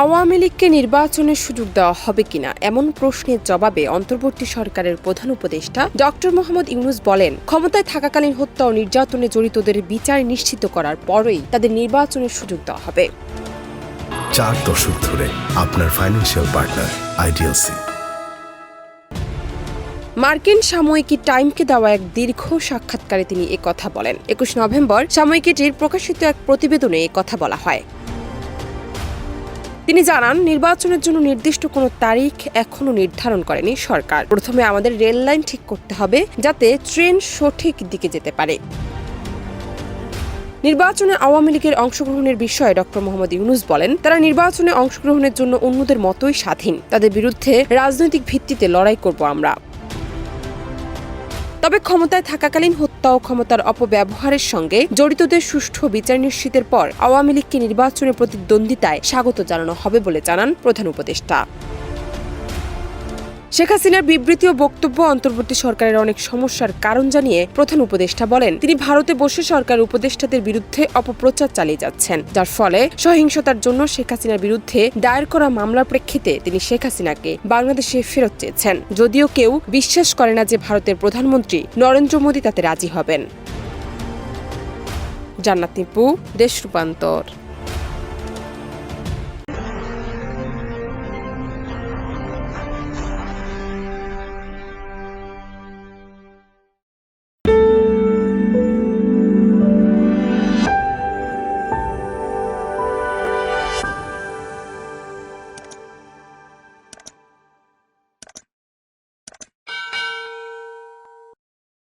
আওয়ামী লীগকে নির্বাচনের সুযোগ দেওয়া হবে কিনা এমন প্রশ্নের জবাবে অন্তর্বর্তী সরকারের প্রধান উপদেষ্টা ডক্টর মোহাম্মদ ইউনূস বলেন, ক্ষমতায় থাকাকালীন হত্যা ও নির্যাতনে জড়িতদের বিচার নিশ্চিত করার পরই তাদের নির্বাচনের সুযোগ দেওয়া হবে। 4 দশক ধরে আপনার ফাইন্যান্সিয়াল পার্টনার আইডিএলসি। মার্কিন সাময়িকী টাইমকে দেওয়া এক দীর্ঘ সাক্ষাৎকারে তিনি একথা বলেন। 21 নভেম্বর সাময়িকীটির প্রকাশিত এক প্রতিবেদনে একথা বলা হয়। তিনি জানান, নির্বাচনের জন্য নির্দিষ্ট কোনো তারিখ এখনো নির্ধারণ করেনি সরকার। প্রথমে আমাদের রেল লাইন ঠিক করতে হবে যাতে ট্রেন সঠিক দিকে যেতে পারে। নির্বাচনে আওয়ামী লীগের অংশগ্রহণের বিষয়ে ডক্টর মোহাম্মদ ইউনূস বলেন, তারা নির্বাচনে অংশগ্রহণের জন্য অন্যদের মতোই স্বাধীন। তাদের বিরুদ্ধে রাজনৈতিক ভিত্তিতে লড়াই করব আমরা। তবে ক্ষমতায় থাকাকালীন হত্যা ও ক্ষমতার অপব্যবহারের সঙ্গে জড়িতদের সুষ্ঠু বিচার নিশ্চিতের পর আওয়ামী লীগকে নির্বাচনে প্রতিদ্বন্দ্বিতায় স্বাগত জানানো হবে বলে জানান প্রধান উপদেষ্টা। শেখ হাসিনার বিবৃতি ও বক্তব্য অন্তর্বর্তী সরকারের অনেক সমস্যার কারণ জানিয়ে প্রধান উপদেষ্টা বলেন, তিনি ভারতে বসে সরকার উপদেষ্টাদের বিরুদ্ধে অপপ্রচার চালিয়ে যাচ্ছেন, যার ফলে সহিংসতার জন্য শেখ হাসিনার বিরুদ্ধে দায়ের করা মামলার প্রেক্ষিতে তিনি শেখ হাসিনাকে বাংলাদেশে ফেরত চেয়েছেন। যদিও কেউ বিশ্বাস করে না যে ভারতের প্রধানমন্ত্রী নরেন্দ্র মোদী তাতে রাজি হবেন। জান্নাত নিপু, দেশ রূপান্তর।